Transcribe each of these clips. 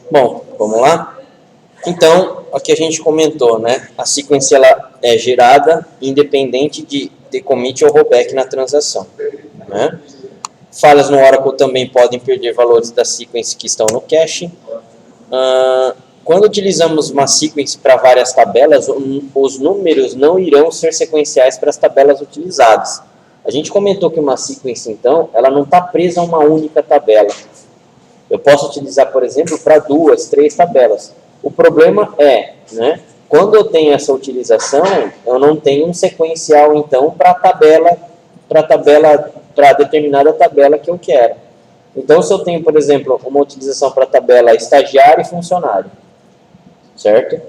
Bom, vamos lá? Então, aqui a gente comentou, né? A sequência ela é gerada independente de commit ou rollback na transação, né? Falhas no Oracle também podem perder valores da sequence que estão no cache. Quando utilizamos uma sequence para várias tabelas, os números não irão ser sequenciais para as tabelas utilizadas. A gente comentou que uma sequence, então, ela não está presa a uma única tabela. Eu posso utilizar, por exemplo, para 2, 3 tabelas. O problema é, né, quando eu tenho essa utilização, eu não tenho um sequencial, então, para determinada tabela que eu quero. Então, se eu tenho, por exemplo, uma utilização para a tabela estagiário e funcionário, certo?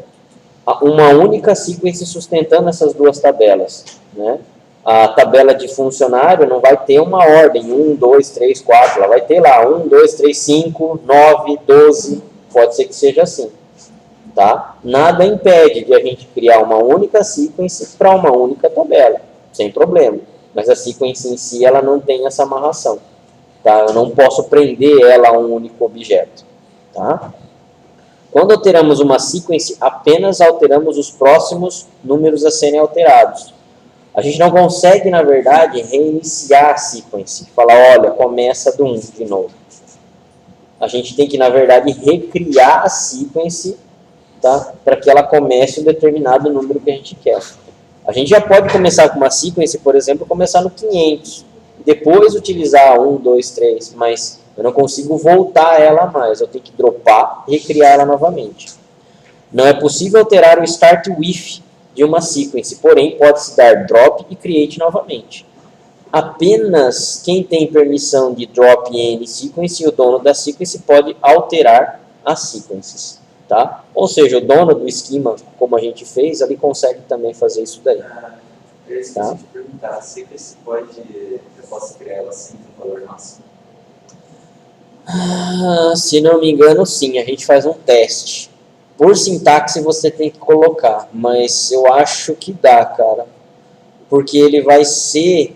Uma única sequência sustentando essas duas tabelas, né? A tabela de funcionário não vai ter uma ordem, 1, 2, 3, 4, ela vai ter lá 1, 2, 3, 5, 9, 12, pode ser que seja assim, tá? Nada impede de a gente criar uma única sequência para uma única tabela, sem problema, mas a sequência em si, ela não tem essa amarração, tá? Eu não posso prender ela a um único objeto, tá? Quando alteramos uma sequência, apenas alteramos os próximos números a serem alterados. A gente não consegue, na verdade, reiniciar a sequence. Falar, olha, começa do 1 de novo. A gente tem que, na verdade, recriar a sequence, tá? Para que ela comece um determinado número que a gente quer. A gente já pode começar com uma sequence, por exemplo, começar no 500. Depois utilizar 1, 2, 3, mas eu não consigo voltar ela mais. Eu tenho que dropar e recriar ela novamente. Não é possível alterar o start with de uma sequence, porém pode-se dar drop e create novamente. Apenas quem tem permissão de drop em sequence e o dono da sequence pode alterar as sequences, tá? Ou seja, o dono do esquema, como a gente fez, ali consegue também fazer isso daí. Eu esqueci de perguntar, a sequence eu posso criar ela sem um valor máximo? Se não me engano, sim, a gente faz um teste. Por sintaxe você tem que colocar, mas eu acho que dá, cara. Porque ele vai ser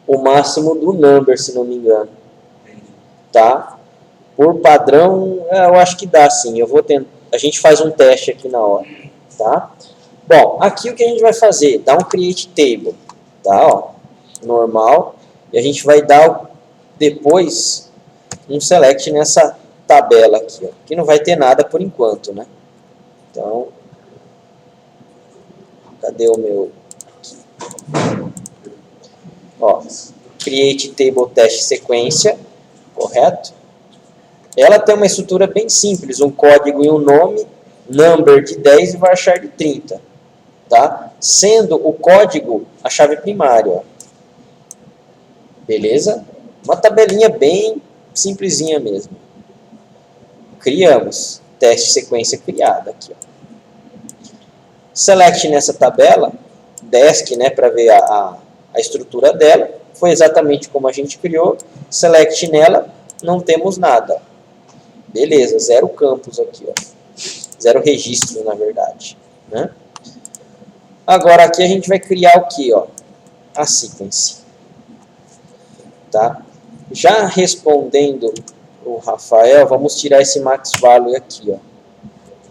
o máximo do number, se não me engano. Tá? Por padrão, eu acho que dá, sim. Eu vou tentar. A gente faz um teste aqui na hora, tá? Bom, aqui o que a gente vai fazer? Dar um create table, tá? Ó, normal. E a gente vai dar depois um select nessa tabela aqui, ó, que não vai ter nada por enquanto, né? Então, cadê o meu? Aqui. Ó, create table teste sequência, correto? Ela tem uma estrutura bem simples, um código e um nome, number de 10 e varchar de 30, tá? Sendo o código a chave primária, ó. Beleza? Uma tabelinha bem simplesinha mesmo. Criamos. Teste sequência criada aqui, ó. Select nessa tabela, desk, né, para ver a estrutura dela. Foi exatamente como a gente criou. Select nela, não temos nada. Beleza, 0 campos aqui, ó. 0 registro, na verdade, né? Agora aqui a gente vai criar o que, ó? A sequence. Tá? Já respondendo o Rafael, vamos tirar esse max value aqui, ó.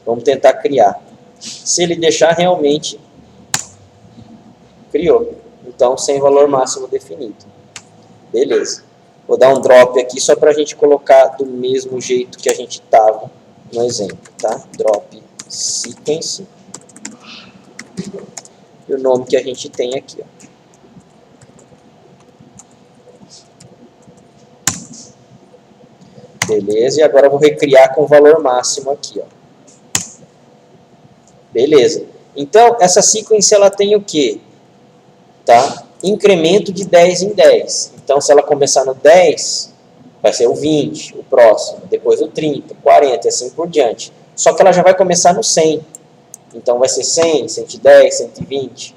Vamos tentar criar. Se ele deixar, realmente criou. Então, sem valor máximo definido. Beleza. Vou dar um drop aqui só para a gente colocar do mesmo jeito que a gente estava no exemplo, tá? Drop sequence. E o nome que a gente tem aqui, ó. Beleza, e agora eu vou recriar com o valor máximo aqui, ó. Beleza. Então, essa sequência, ela tem o quê? Tá? Incremento de 10 em 10. Então, se ela começar no 10, vai ser o 20, o próximo. Depois o 30, 40 e assim por diante. Só que ela já vai começar no 100. Então, vai ser 100, 110, 120.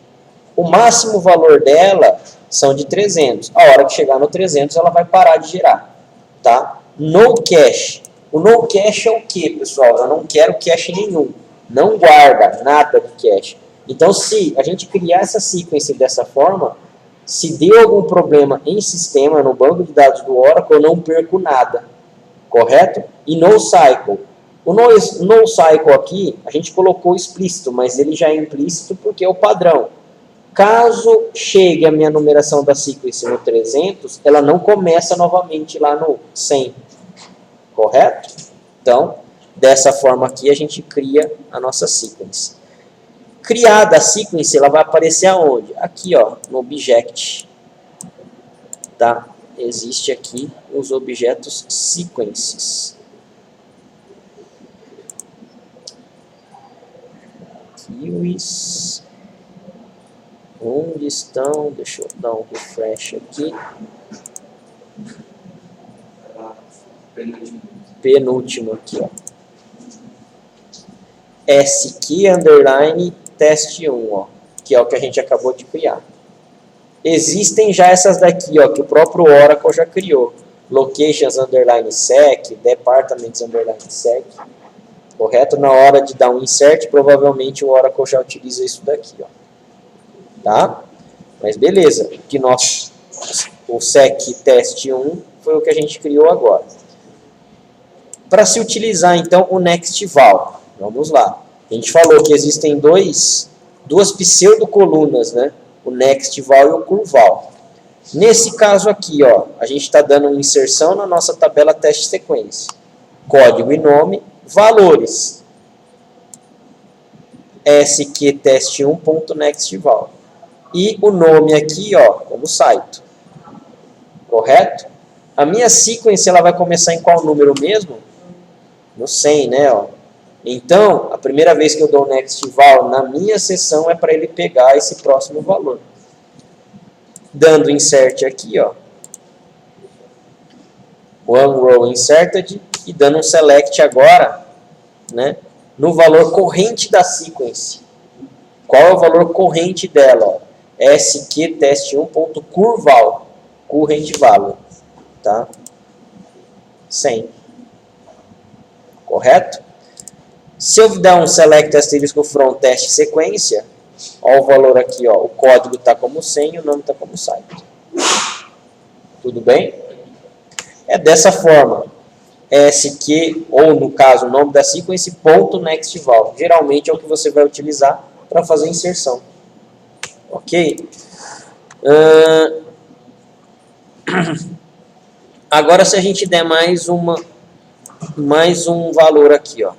O máximo valor dela são de 300. A hora que chegar no 300, ela vai parar de gerar. Tá? No cache. O no cache é o que, pessoal? Eu não quero cache nenhum. não guarda nada de cache. Então, se a gente criar essa sequence dessa forma, se deu algum problema em sistema, no banco de dados do Oracle, eu não perco nada, correto? E NoSQL. O NoSQL aqui, a gente colocou explícito, mas ele já é implícito porque é o padrão. Caso chegue a minha numeração da sequence no 300, ela não começa novamente lá no 100, correto? Então, dessa forma aqui, a gente cria a nossa sequence. Criada a sequence, ela vai aparecer aonde? Aqui, ó, no object. Tá? Existe aqui os objetos sequences. Queries. Onde estão? Deixa eu dar um refresh aqui. Penúltimo aqui, ó. SQ underline teste 1, ó, que é o que a gente acabou de criar. Existem já essas daqui, ó, que o próprio Oracle já criou. Locations underline sec, departments underline sec. Correto? Na hora de dar um insert, provavelmente o Oracle já utiliza isso daqui, ó. Tá? Mas beleza, que o sec teste 1 foi o que a gente criou agora. Para se utilizar, então, o next val. Vamos lá. A gente falou que existem duas pseudocolunas, né? O next val e o curval. Nesse caso aqui, ó, a gente está dando uma inserção na nossa tabela teste sequência. Código e nome, valores. SQ teste 1.nextval. E o nome aqui, ó, como site. Correto? A minha sequência ela vai começar em qual número mesmo? No 100, né, ó. Então, a primeira vez que eu dou o next val na minha sessão é para ele pegar esse próximo valor. Dando insert aqui, ó. One row inserted e dando um select agora, né, no valor corrente da sequence. Qual é o valor corrente dela, ó? SQ teste 1.curval, current value, tá? 100. Correto? Se eu dar um select asterisco from teste sequência, ó o valor aqui, ó, o código está como 100 e o nome está como site. Tudo bem? É dessa forma. SQ, ou no caso, o nome da sequence, ponto nextval. Geralmente é o que você vai utilizar para fazer inserção. Ok? Agora, se a gente der mais um valor aqui, ó.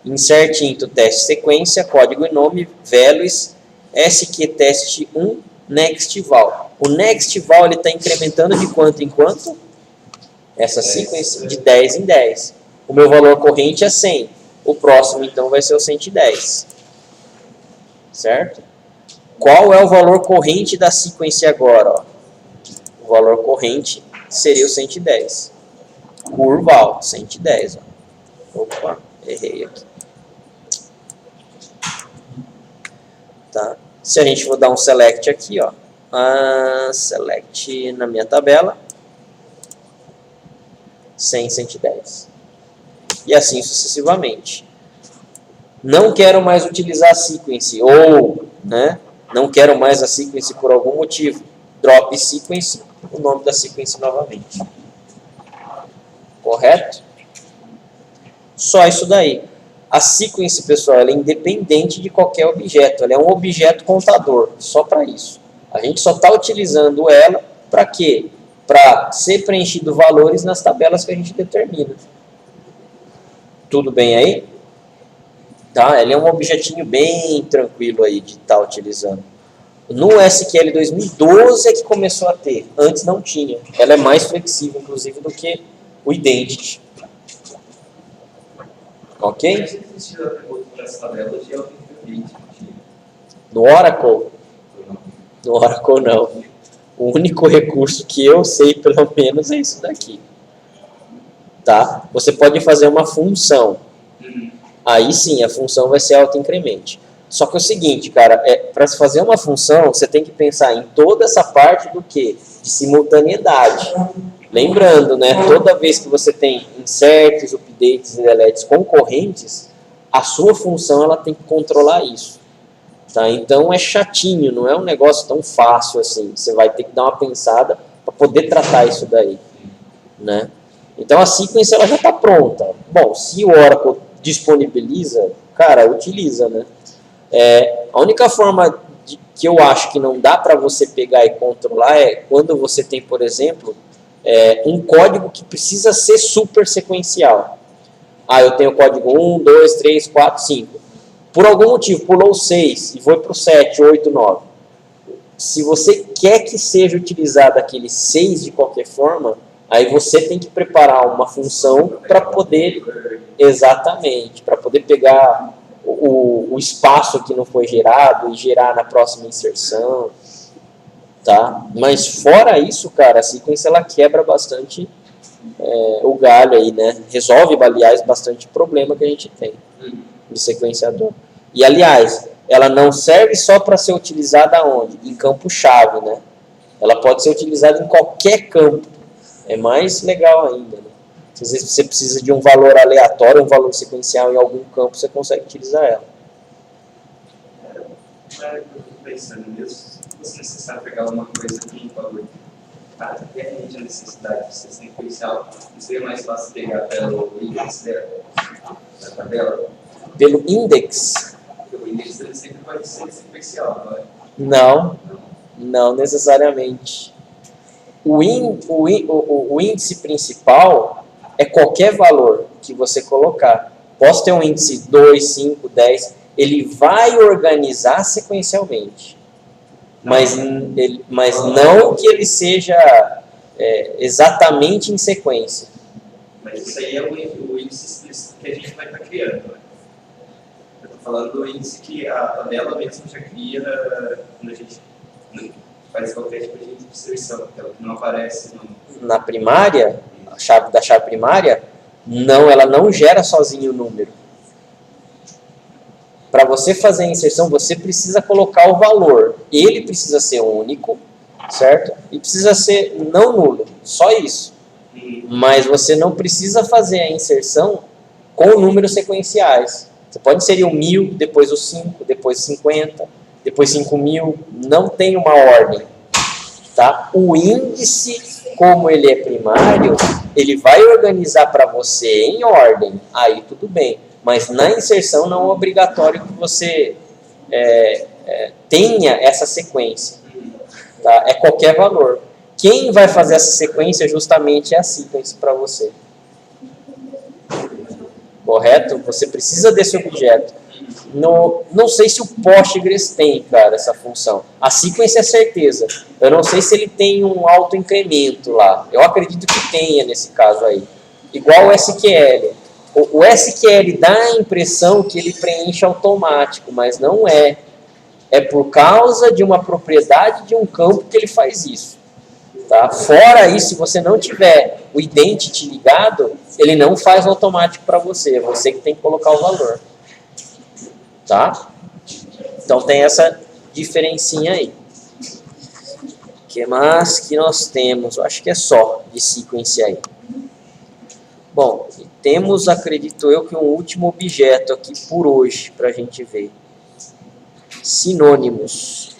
Insert into teste sequência, código e nome, values, SQ teste 1, nextval. O nextval ele está incrementando de quanto em quanto? Essa sequência de 10 em 10. O meu valor corrente é 100. O próximo, então, vai ser o 110. Certo? Qual é o valor corrente da sequência agora? Ó? O valor corrente seria o 110. Curval, 110. Ó. Opa, errei aqui. Tá? Se a gente for dar um select aqui, ó. Select na minha tabela. 100, 110. E assim sucessivamente. Não quero mais utilizar a sequence, ou, né, não quero mais a sequence por algum motivo. Drop sequence, o nome da sequence novamente. Correto? Só isso daí. A sequence, pessoal, ela é independente de qualquer objeto. Ela é um objeto contador, só para isso. A gente só está utilizando ela para quê? Para ser preenchido valores nas tabelas que a gente determina. Tudo bem aí? Tá? Ele é um objetinho bem tranquilo aí de estar utilizando. No SQL 2012 é que começou a ter. Antes não tinha. Ela é mais flexível, inclusive, do que o Identity. Ok? No Oracle? No Oracle não. O único recurso que eu sei, pelo menos, é isso daqui. Tá? Você pode fazer uma função. Aí sim, a função vai ser autoincremente. Só que é o seguinte, cara, para se fazer uma função, você tem que pensar em toda essa parte do quê? De simultaneidade. Lembrando, né, toda vez que você tem inserts, updates e deletes concorrentes, a sua função ela tem que controlar isso. Tá? Então é chatinho, não é um negócio tão fácil assim. Você vai ter que dar uma pensada para poder tratar isso daí. Né? Então a sequence ela já está pronta. Bom, se o Oracle disponibiliza, cara, utiliza. Né? A única forma que eu acho que não dá para você pegar e controlar é quando você tem, por exemplo, um código que precisa ser super sequencial. Eu tenho o código 1, 2, 3, 4, 5. Por algum motivo, pulou 6 e foi para o 7, 8, 9. Se você quer que seja utilizado aquele 6 de qualquer forma, aí você tem que preparar uma função para poder, exatamente, para poder pegar o espaço que não foi gerado e gerar na próxima inserção. Tá? Mas fora isso, cara, a sequência ela quebra bastante o galho aí, né? Resolve, aliás, bastante problema que a gente tem de sequenciador. E, aliás, ela não serve só para ser utilizada onde? Em campo-chave, né? Ela pode ser utilizada em qualquer campo. É mais legal ainda, né? Às vezes você precisa de um valor aleatório, um valor sequencial em algum campo, você consegue utilizar ela. Pensando nisso, se necessário pegar uma coisa que um valor realmente a necessidade de ser sequencial, não seria mais fácil pegar pelo índice da tabela? Pelo index? Porque o índice ele sempre pode ser sequencial, não é? Não necessariamente. O índice principal é qualquer valor que você colocar. Posso ter um índice 2, 5, 10, ele vai organizar sequencialmente. Mas não que ele seja exatamente em sequência. Mas isso aí é o índice que a gente vai estar criando, né? Eu estou falando do índice que a tabela mesmo já cria quando a gente faz qualquer tipo de inserção, aquela que não aparece na primária, da chave primária, não, ela não gera sozinho o número. Para você fazer a inserção, você precisa colocar o valor. Ele precisa ser único, certo? E precisa ser não nulo, só isso. Mas você não precisa fazer a inserção com números sequenciais. Você pode inserir o 1000, depois o 5, depois 50, depois 5000. Não tem uma ordem. Tá? O índice, como ele é primário, ele vai organizar para você em ordem. Aí tudo bem. Mas na inserção não é obrigatório que você tenha essa sequência. Tá? É qualquer valor. Quem vai fazer essa sequência justamente é a sequence para você. Correto? Você precisa desse objeto. Não sei se o Postgres tem, cara, essa função. A sequence é certeza. Eu não sei se ele tem um autoincremento lá. Eu acredito que tenha nesse caso aí. Igual o SQL. O SQL dá a impressão que ele preenche automático, mas não é. É por causa de uma propriedade de um campo que ele faz isso. Tá? Fora isso, se você não tiver o identity ligado, ele não faz automático para você. É você que tem que colocar o valor. Tá? Então tem essa diferencinha aí. O que mais que nós temos? Eu acho que é só de sequência aí. Bom, temos, acredito eu, que um último objeto aqui por hoje para a gente ver. Sinônimos.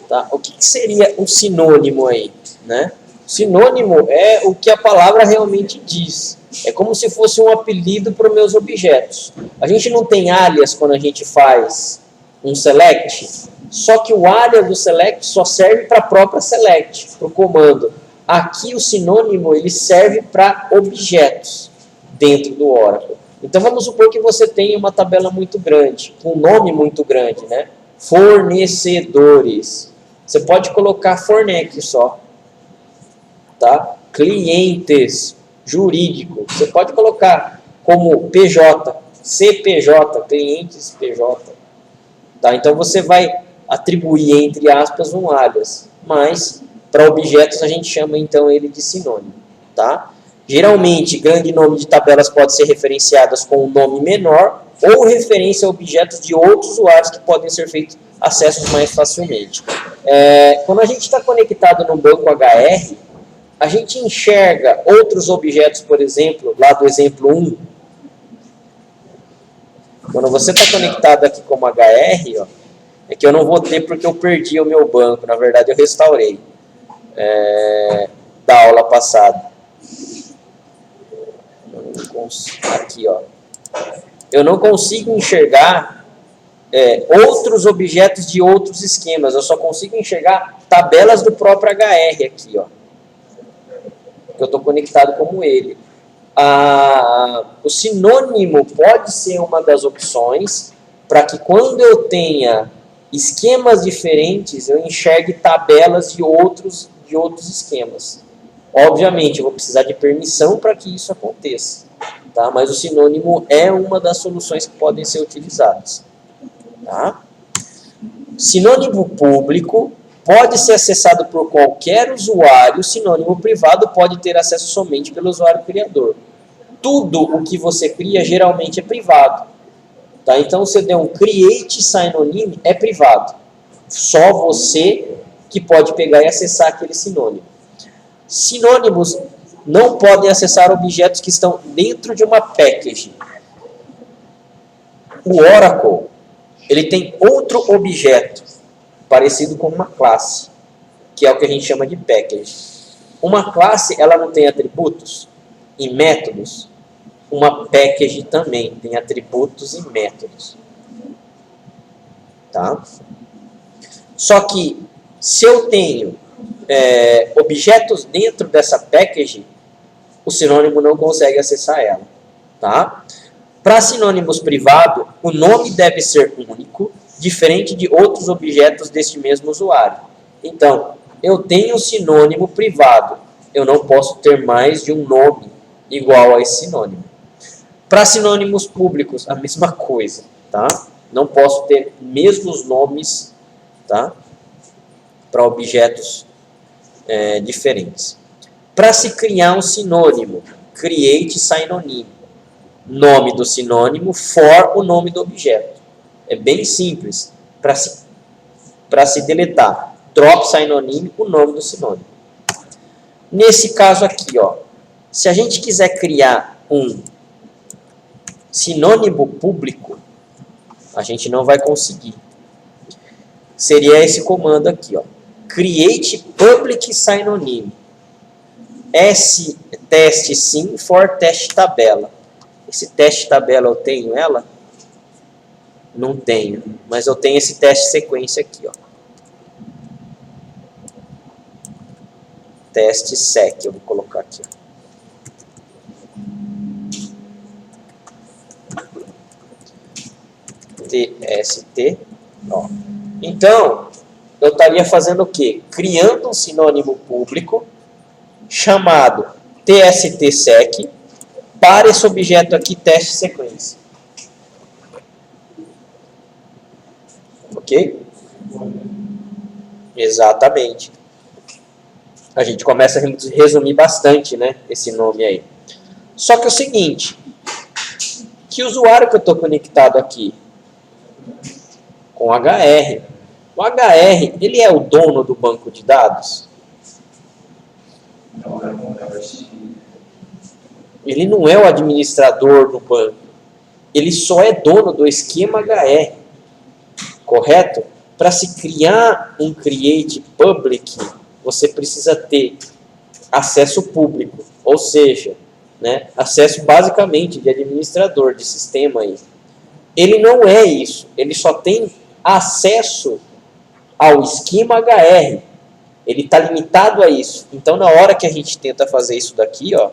Tá? O que seria um sinônimo aí? Né? Sinônimo é o que a palavra realmente diz. É como se fosse um apelido para os meus objetos. A gente não tem alias quando a gente faz um select, só que o alias do select só serve para a própria select, para o comando. Aqui o sinônimo ele serve para objetos dentro do Oracle. Então vamos supor que você tenha uma tabela muito grande, com um nome muito grande, né? Fornecedores. Você pode colocar Fornec só. Tá? Clientes, jurídico. Você pode colocar como PJ, CPJ, clientes PJ. Tá? Então você vai atribuir, entre aspas, um alias. Mas, para objetos, a gente chama então ele de sinônimo. Tá? Geralmente, grande nome de tabelas pode ser referenciadas com um nome menor ou referência a objetos de outros usuários que podem ser feitos acessos mais facilmente. Quando a gente está conectado no banco HR, a gente enxerga outros objetos, por exemplo, lá do exemplo 1. Quando você está conectado aqui como HR, ó, é que eu não vou ter porque eu perdi o meu banco, na verdade eu restaurei da aula passada. Aqui, ó. Eu não consigo enxergar outros objetos de outros esquemas, eu só consigo enxergar tabelas do próprio HR aqui, ó. Que eu estou conectado como ele. O sinônimo pode ser uma das opções para que quando eu tenha esquemas diferentes, eu enxergue tabelas de outros esquemas. Obviamente, eu vou precisar de permissão para que isso aconteça, tá? Mas o sinônimo é uma das soluções que podem ser utilizadas. Tá? Sinônimo público pode ser acessado por qualquer usuário, sinônimo privado pode ter acesso somente pelo usuário criador. Tudo o que você cria geralmente é privado. Tá? Então, se eu der um create synonym, é privado. Só você que pode pegar e acessar aquele sinônimo. Sinônimos não podem acessar objetos que estão dentro de uma package. O Oracle, ele tem outro objeto parecido com uma classe, que é o que a gente chama de package. Uma classe, ela não tem atributos e métodos. Uma package também tem atributos e métodos. Tá? Só que, se eu tenho objetos dentro dessa package, o sinônimo não consegue acessar ela. Tá? Para sinônimos privados, o nome deve ser único, diferente de outros objetos deste mesmo usuário. Então, eu tenho um sinônimo privado, eu não posso ter mais de um nome igual a esse sinônimo. Para sinônimos públicos, a mesma coisa, tá? Não posso ter mesmos nomes, tá? Para objetos diferentes. Para se criar um sinônimo, create synonym. Nome do sinônimo for o nome do objeto. É bem simples. Para se deletar, drop synonym, o nome do sinônimo. Nesse caso aqui, ó, se a gente quiser criar um sinônimo público, a gente não vai conseguir. Seria esse comando aqui, ó. Create public synonym. Teste sim for teste tabela. Esse teste tabela eu tenho ela? Não tenho, mas eu tenho esse teste sequência aqui, ó. Teste sec, eu vou colocar aqui, ó. TST, ó. Então, eu estaria fazendo o quê? Criando um sinônimo público chamado TST-sec para esse objeto aqui, teste sequência. Ok? Exatamente. A gente começa a resumir bastante, né, esse nome aí. Só que é o seguinte, que usuário que eu estou conectado aqui? Com HR. O HR, ele é o dono do banco de dados? Ele não é o administrador do banco. Ele só é dono do esquema HR. Correto? Para se criar um create public, você precisa ter acesso público. Ou seja, né, acesso basicamente de administrador de sistema aí. Ele não é isso. Ele só tem acesso ao esquema HR. Ele está limitado a isso. Então, na hora que a gente tenta fazer isso daqui, ó,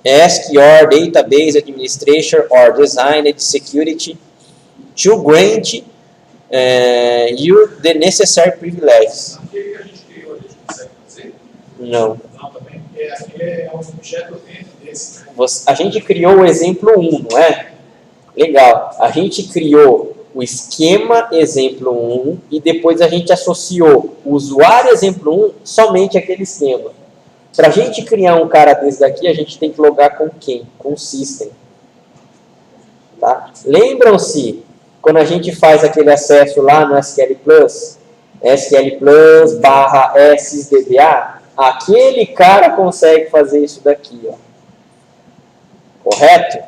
ask your database administrator or designed security to grant you the necessary privileges. Aquele que a gente criou, a gente consegue fazer? Não. Não, também. Aquele é um objeto dentro desse, né? A gente criou o exemplo 1, não é? Legal. A gente criou o esquema exemplo 1 e depois a gente associou o usuário exemplo 1 somente àquele esquema. Para a gente criar um cara desse daqui, a gente tem que logar com quem? Com o system. Tá? Lembram-se quando a gente faz aquele acesso lá no SQL Plus barra SysDBA? Aquele cara consegue fazer isso daqui, ó. Correto?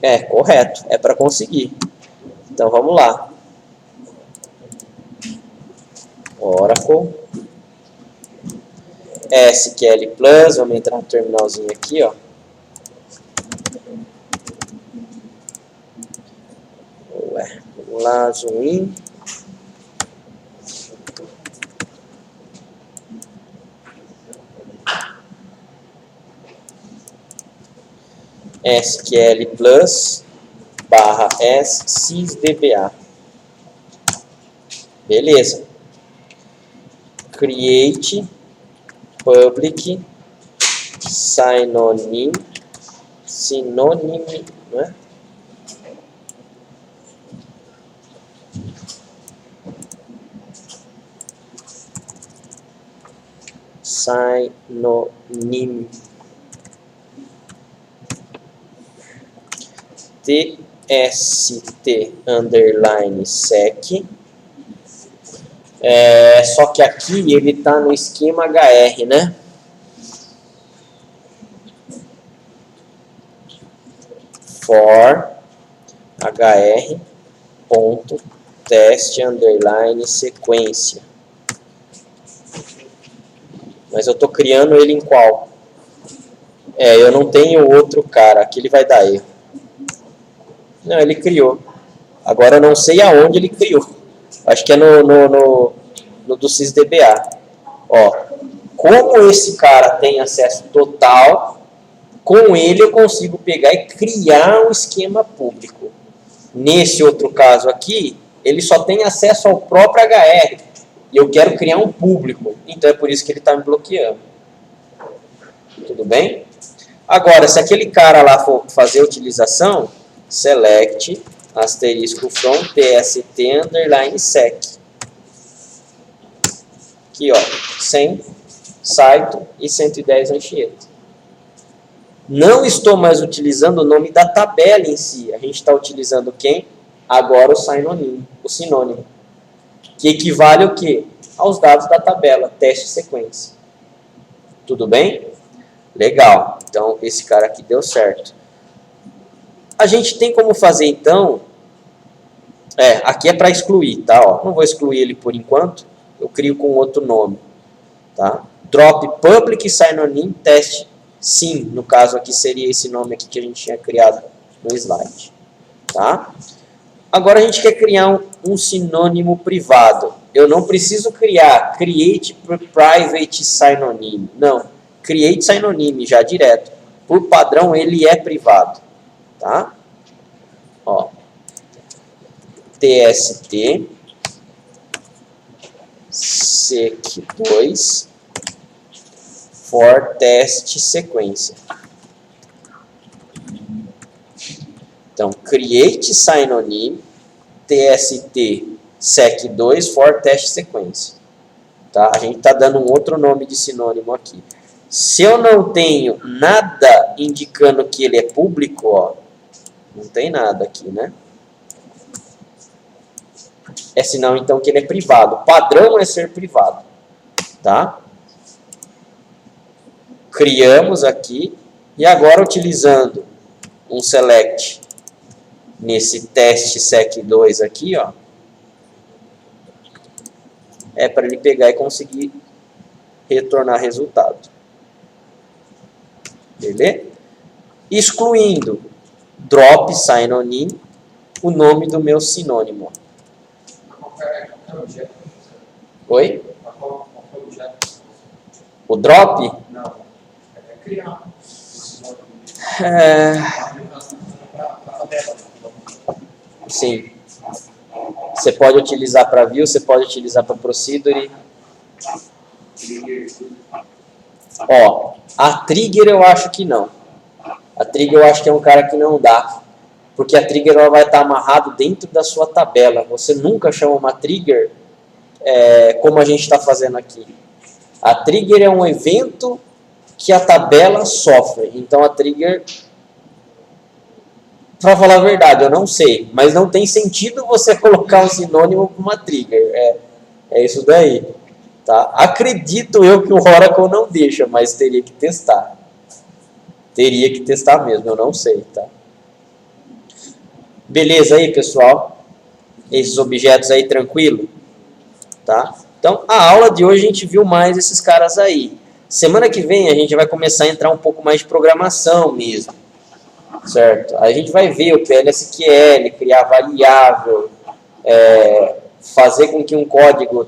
É, correto. É para conseguir. Então, vamos lá. Oracle. SQL Plus. Vamos entrar no terminalzinho aqui, ó. Ué, vamos lá, zoom in. SQL Plus barra SysDBA. Beleza. Create public synonym, não é? Synonym tst underline sec. Só que aqui ele está no esquema HR, né? For HR ponto teste underline sequência. Mas eu estou criando ele em qual? Eu não tenho outro cara. Aqui ele vai dar erro. Não, ele criou. Agora eu não sei aonde ele criou. Acho que é no do SysDBA. Ó, como esse cara tem acesso total, com ele eu consigo pegar e criar um esquema público. Nesse outro caso aqui, ele só tem acesso ao próprio HR. E eu quero criar um público. Então é por isso que ele está me bloqueando. Tudo bem? Agora, se aquele cara lá for fazer a utilização, select asterisco from tst underline sec. Aqui, ó, 100 Saito e 110 Anchieta. Não estou mais utilizando o nome da tabela em si. A gente está utilizando quem? Agora o sinônimo. Que equivale ao quê? Aos dados da tabela, teste sequência. Tudo bem? Legal. Então, esse cara aqui deu certo. A gente tem como fazer, então... aqui é para excluir, tá? Ó, não vou excluir ele por enquanto. Eu crio com outro nome. Tá? Drop public synonym test sim. No caso aqui seria esse nome aqui que a gente tinha criado no slide. Tá? Agora a gente quer criar um sinônimo privado. Eu não preciso criar create private synonym. Não. Create synonym já direto. Por padrão ele é privado. Tá? Ó. TST sec2 for teste sequência. Então, create synonym tst sec2 for teste sequência. Tá? A gente está dando um outro nome de sinônimo aqui. Se eu não tenho nada indicando que ele é público, ó, não tem nada aqui, né? É sinal, então, que ele é privado. O padrão é ser privado. Tá? Criamos aqui. E agora, utilizando um select nesse teste sec2 aqui, ó, é para ele pegar e conseguir retornar resultado. Beleza? Excluindo drop synonym, o nome do meu sinônimo. Oi? O drop? Não. É criar. Sim. Você pode utilizar para view, você pode utilizar para procedure. Ó, a trigger eu acho que não. A trigger eu acho que é um cara que não dá. Porque a trigger ela vai estar amarrado dentro da sua tabela. Você nunca chama uma trigger como a gente está fazendo aqui. A trigger é um evento que a tabela sofre. Então a trigger, para falar a verdade, eu não sei, mas não tem sentido você colocar um sinônimo para uma trigger. É isso daí. Tá? Acredito eu que o Oracle não deixa, mas teria que testar. Teria que testar mesmo, eu não sei. Tá? Beleza aí, pessoal? Esses objetos aí, tranquilo? Tá? Então, a aula de hoje a gente viu mais esses caras aí. Semana que vem a gente vai começar a entrar um pouco mais de programação mesmo. Certo? A gente vai ver o PLSQL, criar variável, fazer com que um código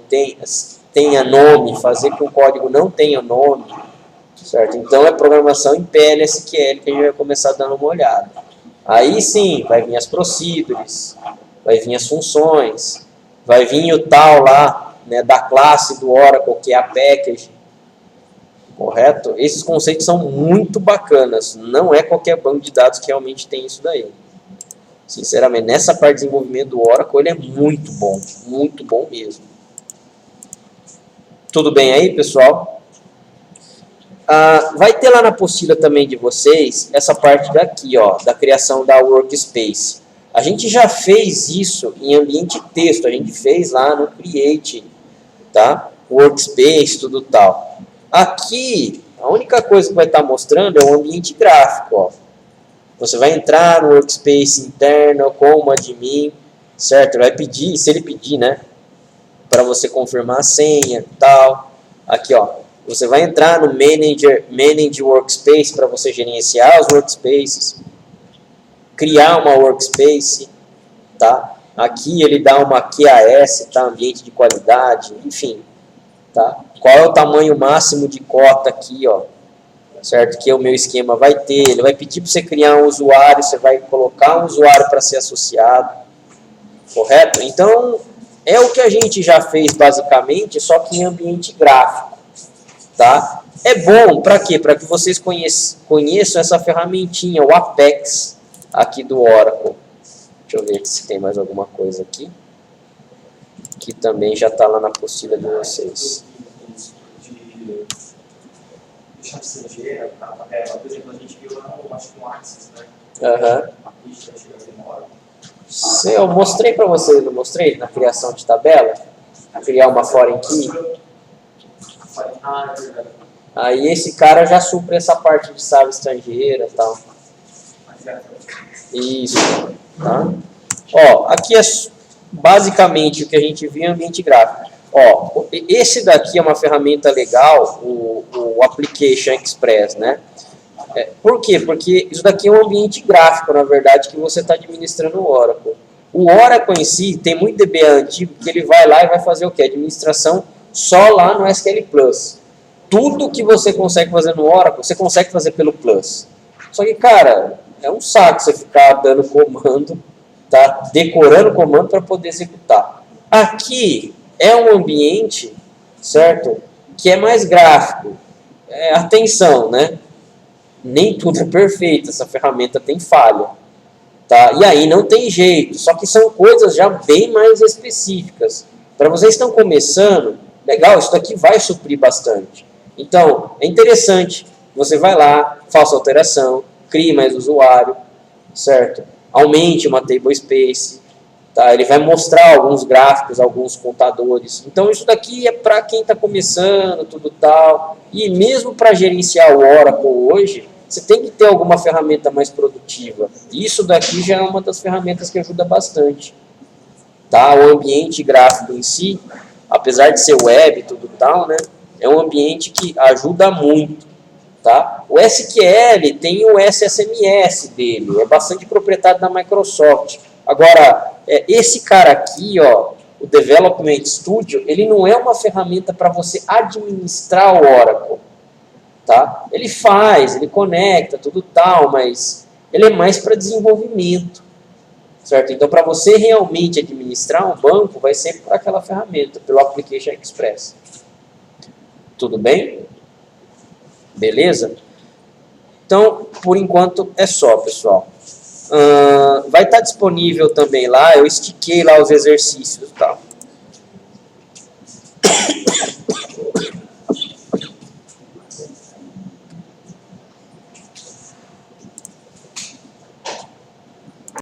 tenha nome, fazer com que um código não tenha nome. Certo? Então, é programação em PLSQL que a gente vai começar dando uma olhada. Aí sim, vai vir as procedures, vai vir as funções, vai vir o tal lá, né, da classe do Oracle, que é a package. Correto? Esses conceitos são muito bacanas. Não é qualquer banco de dados que realmente tem isso daí. Sinceramente, nessa parte de desenvolvimento do Oracle, ele é muito bom mesmo. Tudo bem aí, pessoal? Vai ter lá na apostila também de vocês essa parte daqui, ó, da criação da workspace. A gente já fez isso em ambiente texto, a gente fez lá no Create, tá? Workspace, tudo tal. Aqui, a única coisa que vai estar mostrando é o ambiente gráfico, ó. Você vai entrar no workspace interno como admin, certo? Vai pedir, se ele pedir, né, para você confirmar a senha e tal. Aqui, ó, você vai entrar no Manage Workspace para você gerenciar os workspaces, criar uma workspace, tá? Aqui ele dá uma QAS, tá? Ambiente de qualidade, enfim, tá? Qual é o tamanho máximo de cota aqui, ó, certo? Que o meu esquema vai ter. Ele vai pedir para você criar um usuário, você vai colocar um usuário para ser associado, correto? Então, é o que a gente já fez basicamente, só que em ambiente gráfico, tá? É bom para quê? Para que vocês conheçam essa ferramentinha, o Apex, aqui do Oracle. Deixa eu ver se tem mais alguma coisa aqui, que também já está lá na apostila de vocês. Chave estrangeira, por exemplo, a gente viu lá, acho que um Axis, né? Eu mostrei para vocês, não mostrei? Na criação de tabela, criar uma foreign key. Aí esse cara já supre essa parte de chave estrangeira e tal. Isso, tá? Ó, aqui é basicamente o que a gente viu em ambiente gráfico. Ó, esse daqui é uma ferramenta legal, o Application Express, né? Por quê? Porque isso daqui é um ambiente gráfico, na verdade, que você está administrando o Oracle. O Oracle em si, tem muito DBA antigo que ele vai lá e vai fazer o quê? Administração só lá no SQL Plus. Tudo que você consegue fazer no Oracle, você consegue fazer pelo Plus. Só que, cara, é um saco você ficar dando comando, tá? Decorando comando para poder executar. Aqui é um ambiente, certo? Que é mais gráfico. Atenção, né? Nem tudo é perfeito, essa ferramenta tem falha. Tá? E aí não tem jeito, só que são coisas já bem mais específicas. Para vocês que estão começando, legal, isso daqui vai suprir bastante. Então, é interessante, você vai lá, faça alteração, crie mais usuário, certo? Aumente uma table space, tá? Ele vai mostrar alguns gráficos, alguns contadores. Então, isso daqui é para quem está começando, tudo tal. E mesmo para gerenciar o Oracle hoje, você tem que ter alguma ferramenta mais produtiva. Isso daqui já é uma das ferramentas que ajuda bastante. Tá? O ambiente gráfico em si, apesar de ser web e tudo tal, né, é um ambiente que ajuda muito. Tá? O SQL tem o SSMS dele, é bastante proprietário da Microsoft. Agora, esse cara aqui, ó, o Development Studio, ele não é uma ferramenta para você administrar o Oracle. Tá? Ele faz, ele conecta, tudo tal, mas ele é mais para desenvolvimento, certo? Então, para você realmente administrar um banco, vai ser por aquela ferramenta, pelo Application Express. Tudo bem? Beleza? Então, por enquanto é só, pessoal. Vai estar disponível também lá, eu estiquei lá os exercícios